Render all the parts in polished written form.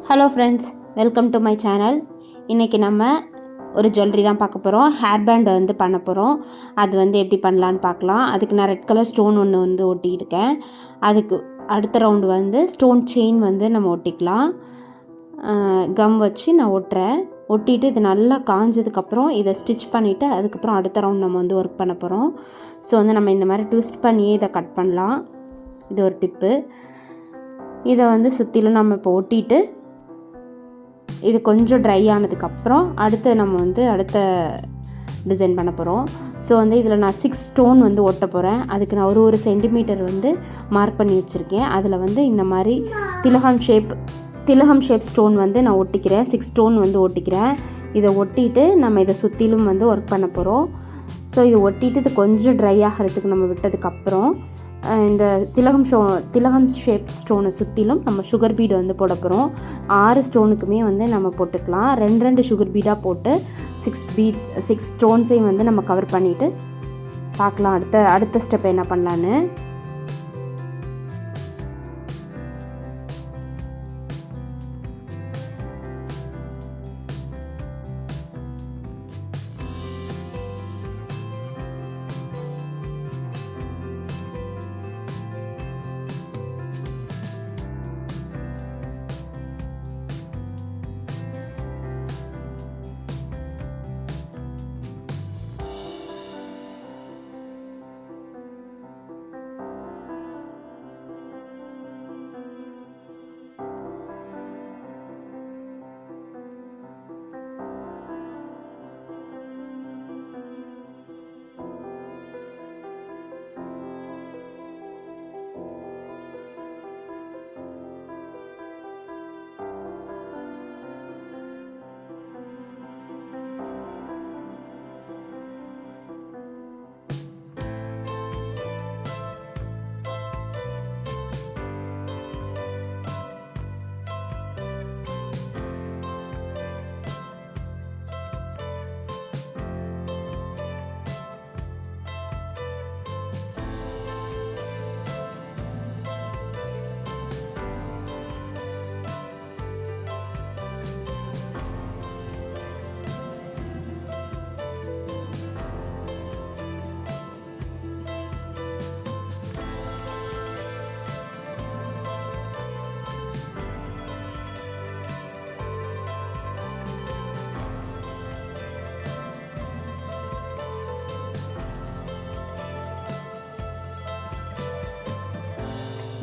Hello friends, welcome to my channel. இன்றைக்கி நம்ம ஒரு ஜுவல்லரி தான் பார்க்க போகிறோம். ஹேர் பேண்ட் வந்து பண்ண போகிறோம். அது வந்து எப்படி பண்ணலான்னு பார்க்கலாம். அதுக்கு நான் ரெட் கலர் ஸ்டோன் ஒன்று வந்து ஒட்டியிருக்கேன். அதுக்கு அடுத்த ரவுண்டு வந்து ஸ்டோன் செயின் வந்து நம்ம ஒட்டிக்கலாம். கம் வச்சு நான் ஒட்டுறேன். ஒட்டிட்டு இது நல்லா காஞ்சதுக்கப்புறம் இதை ஸ்டிச் பண்ணிவிட்டு அதுக்கப்புறம் அடுத்த ரவுண்ட் நம்ம வந்து ஒர்க் பண்ண போகிறோம். ஸோ வந்து நம்ம இந்த மாதிரி ட்விஸ்ட் பண்ணியே இதை கட் பண்ணலாம். இது ஒரு டிப்பு. இதை வந்து சுற்றிலும் நம்ம இப்போ ஒட்டிட்டு இது கொஞ்சம் ட்ரை ஆனதுக்கப்புறம் அடுத்து நம்ம வந்து அடுத்த டிசைன் பண்ண போகிறோம். ஸோ வந்து இதில் நான் 6 ஸ்டோன் வந்து ஒட்ட போகிறேன். அதுக்கு நான் ஒரு சென்டிமீட்டர் வந்து மார்க் பண்ணி வச்சுருக்கேன். அதில் வந்து இந்த மாதிரி திலகம் ஷேப் ஸ்டோன் வந்து நான் ஒட்டிக்கிறேன். 6 ஸ்டோன் வந்து ஒட்டிக்கிறேன். இதை ஒட்டிட்டு நம்ம இதை சுற்றிலும் வந்து ஒர்க் பண்ண போகிறோம். ஸோ இது ஒட்டிட்டு இது கொஞ்சம் ட்ரை ஆகிறதுக்கு நம்ம விட்டதுக்கப்புறம் இந்த திலகம் ஷேப் ஸ்டோனை சுற்றிலும் நம்ம சுகர் பீடு வந்து போட போகிறோம். 6 ஸ்டோனுக்குமே வந்து நம்ம போட்டுக்கலாம். 2 சுகர் பீடாக போட்டு 6 ஸ்டோன்ஸையும் வந்து நம்ம கவர் பண்ணிவிட்டு பார்க்கலாம் அடுத்த ஸ்டெப் என்ன பண்ணலான்னு.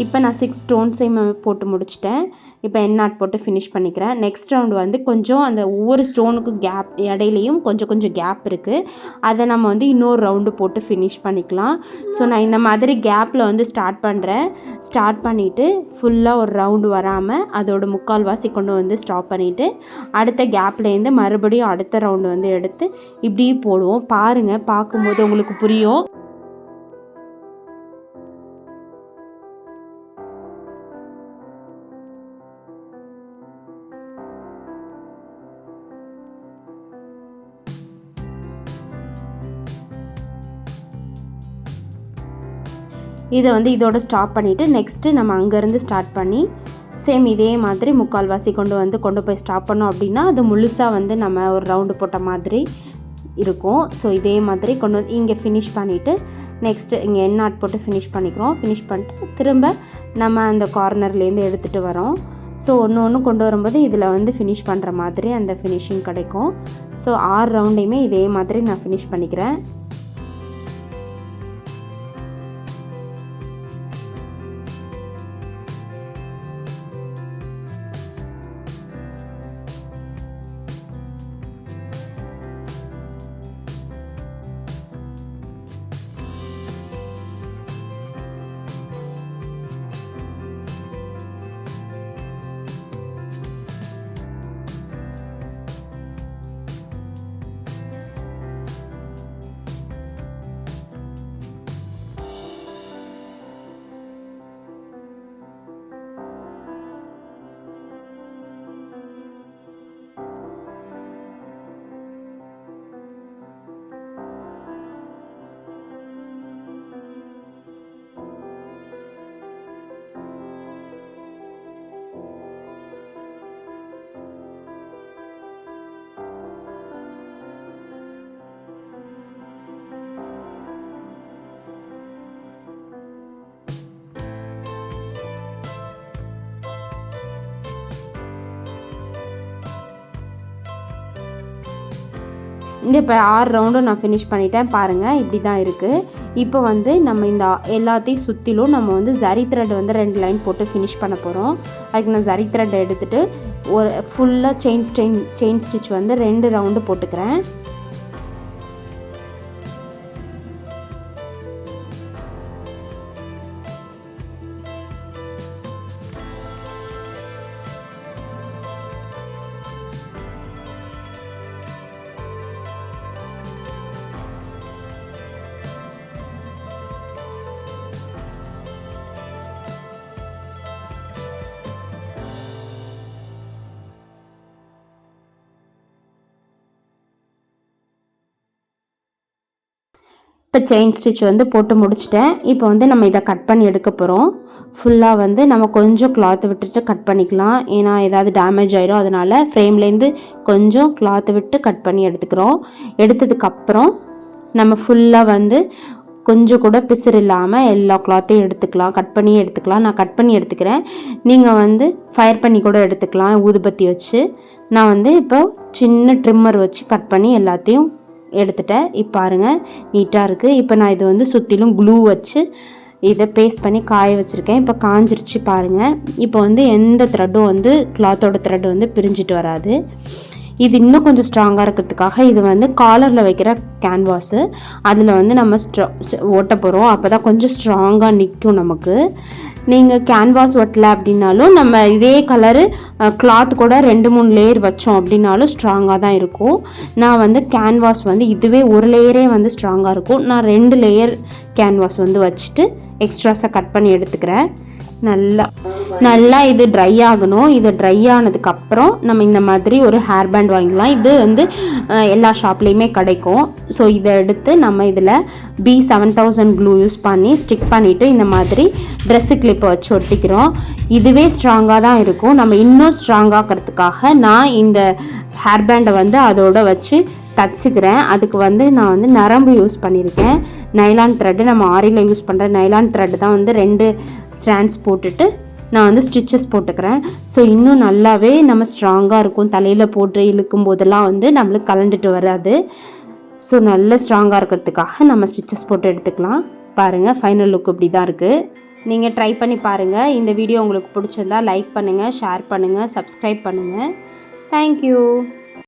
இப்போ நான் 6 ஸ்டோன்ஸையும் போட்டு முடிச்சிட்டேன். இப்போ என் நாட் போட்டு ஃபினிஷ் பண்ணிக்கிறேன். நெக்ஸ்ட் ரவுண்டு வந்து கொஞ்சம் அந்த ஒவ்வொரு ஸ்டோனுக்கும் கேப் இடையிலையும் கொஞ்சம் கேப் இருக்குது. அதை நம்ம வந்து இன்னொரு ரவுண்டு போட்டு ஃபினிஷ் பண்ணிக்கலாம். ஸோ நான் இந்த மாதிரி கேப்பில் வந்து ஸ்டார்ட் பண்ணுறேன். ஸ்டார்ட் பண்ணிவிட்டு ஃபுல்லாக ஒரு ரவுண்டு வராமல் அதோட முக்கால்வாசி கொண்டு வந்து ஸ்டாப் பண்ணிவிட்டு அடுத்த கேப்லேருந்து மறுபடியும் அடுத்த ரவுண்டு வந்து எடுத்து இப்படி போடுவோம். பாருங்கள், பார்க்கும்போது உங்களுக்கு புரியும். இதை வந்து இதோட ஸ்டாப் பண்ணிவிட்டு நெக்ஸ்ட்டு நம்ம அங்கேருந்து ஸ்டார்ட் பண்ணி சேம் இதே மாதிரி முக்கால்வாசி கொண்டு போய் ஸ்டாப் பண்ணோம் அப்படின்னா அது முழுசாக வந்து நம்ம ஒரு ரவுண்டு போட்ட மாதிரி இருக்கும். ஸோ இதே மாதிரி கொண்டு வந்து இங்கே ஃபினிஷ் பண்ணிவிட்டு நெக்ஸ்ட்டு இங்கே என் நாட் போட்டு ஃபினிஷ் பண்ணிக்கிறோம். ஃபினிஷ் பண்ணிட்டு திரும்ப நம்ம அந்த கார்னர்லேருந்து எடுத்துகிட்டு வரோம். ஸோ ஒன்று கொண்டு வரும்போது இதில் வந்து ஃபினிஷ் பண்ணுற மாதிரி அந்த ஃபினிஷிங் கிடைக்கும். ஸோ 6 ரவுண்டையுமே இதே மாதிரி நான் ஃபினிஷ் பண்ணிக்கிறேன். இப்போ 6 ரவுண்டும் நான் ஃபினிஷ் பண்ணிட்டேன். பாருங்கள் இப்படி தான் இருக்குது. இப்போ வந்து நம்ம இந்த எல்லாத்தையும் சுற்றிலும் நம்ம வந்து ஜரி த்ரெட் வந்து 2 லைன் போட்டு ஃபினிஷ் பண்ண போகிறோம். அதுக்கு நான் ஜரி த்ரெட் எடுத்துகிட்டு ஒரு ஃபுல்லாக செயின் ஸ்டிச் வந்து 2 ரவுண்டு போட்டுக்கிறேன். இப்போ செயின் ஸ்டிச் வந்து போட்டு முடிச்சிட்டேன். இப்போ வந்து நம்ம இதை கட் பண்ணி எடுக்க போகிறோம். ஃபுல்லாக வந்து நம்ம கொஞ்சம் கிளாத் விட்டுட்டு கட் பண்ணிக்கலாம். ஏன்னா ஏதாவது டேமேஜ் ஆயிடும். அதனால் ஃப்ரேம்லேருந்து கொஞ்சம் கிளாத் விட்டு கட் பண்ணி எடுத்துக்கிறோம். எடுத்ததுக்கப்புறம் நம்ம ஃபுல்லாக வந்து கொஞ்சம் கூட பிசுறு இல்லாமல் எல்லா கிளாத்தையும் எடுத்துக்கலாம். கட் பண்ணி எடுத்துக்கலாம். நான் கட் பண்ணி எடுத்துக்கிறேன். நீங்கள் வந்து ஃபயர் பண்ணி கூட எடுத்துக்கலாம் ஊதுபத்தி வச்சு. நான் வந்து இப்போ சின்ன ட்ரிம்மர் வச்சு கட் பண்ணி எல்லாத்தையும் எடுத்துட்டேன். இப்போ பாருங்கள் நீட்டாக இருக்குது. இப்போ நான் இது வந்து சுற்றிலும் க்ளூ வச்சு இதை பேஸ்ட் பண்ணி காய வச்சுருக்கேன். இப்போ காஞ்சிருச்சு பாருங்கள். இப்போ வந்து எந்த த்ரெட்டும் வந்து கிளாத்தோட த்ரெட் வந்து பிரிஞ்சிட்டு வராது. இது இன்னும் கொஞ்சம் ஸ்ட்ராங்காக இருக்கிறதுக்காக இது வந்து காலரில் வைக்கிற கேன்வாஸு, அதில் வந்து நம்ம ஓட்ட போகிறோம். அப்போ தான் கொஞ்சம் ஸ்ட்ராங்காக நிற்கும் நமக்கு. நீங்கள் கேன்வாஸ் ஒட்டலை அப்படின்னாலும் நம்ம இதே கலரு கிளாத் கூட 2-3 லேயர் வச்சோம் அப்படின்னாலும் ஸ்ட்ராங்காக தான் இருக்கும். நான் வந்து கேன்வாஸ் வந்து இதுவே ஒரு லேயரே வந்து ஸ்ட்ராங்காக இருக்கும். நான் 2 லேயர் கேன்வாஸ் வந்து வச்சுட்டு எக்ஸ்ட்ராஸாக கட் பண்ணி எடுத்துக்கிறேன். நல்லா இது ட்ரை ஆகணும். இது ட்ரை ஆனதுக்கப்புறம் நம்ம இந்த மாதிரி ஒரு ஹேர் பேண்ட் வாங்கிக்கலாம். இது வந்து எல்லா ஷாப்லேயுமே கிடைக்கும். ஸோ இதை எடுத்து நம்ம இதில் B7000 க்ளூ யூஸ் பண்ணி ஸ்டிக் பண்ணிவிட்டு இந்த மாதிரி ட்ரெஸ்ஸு கிளிப்பை வச்சு ஒட்டிக்கிறோம். இதுவே ஸ்ட்ராங்காக தான் இருக்கும். நம்ம இன்னும் ஸ்ட்ராங்காகிறதுக்காக நான் இந்த ஹேர் பேண்டை வந்து அதோட வச்சு தச்சுக்கிறேன். அதுக்கு வந்து நான் வந்து நரம்பு யூஸ் பண்ணியிருக்கேன். நைலான் த்ரெட்டு, நம்ம ஆரியில் யூஸ் பண்ணுற நைலான் த்ரெட்டு தான் வந்து 2 ஸ்ட்ராண்ட்ஸ் போட்டுட்டு நான் வந்து ஸ்டிச்சஸ் போட்டுக்கிறேன். ஸோ இன்னும் நல்லாவே நம்ம ஸ்ட்ராங்காக இருக்கும். தலையில் போட்டு இழுக்கும் போதெல்லாம் வந்து நம்மளுக்கு கலண்டுட்டு வராது. ஸோ நல்ல ஸ்ட்ராங்காக இருக்கிறதுக்காக நம்ம ஸ்டிச்சஸ் போட்டு எடுத்துக்கலாம். பாருங்கள் ஃபைனல் லுக் இப்படி தான் இருக்குது. நீங்கள் ட்ரை பண்ணி பாருங்கள். இந்த வீடியோ உங்களுக்கு பிடிச்சிருந்தா லைக் பண்ணுங்கள், ஷேர் பண்ணுங்கள், சப்ஸ்கிரைப் பண்ணுங்கள். தேங்க்யூ.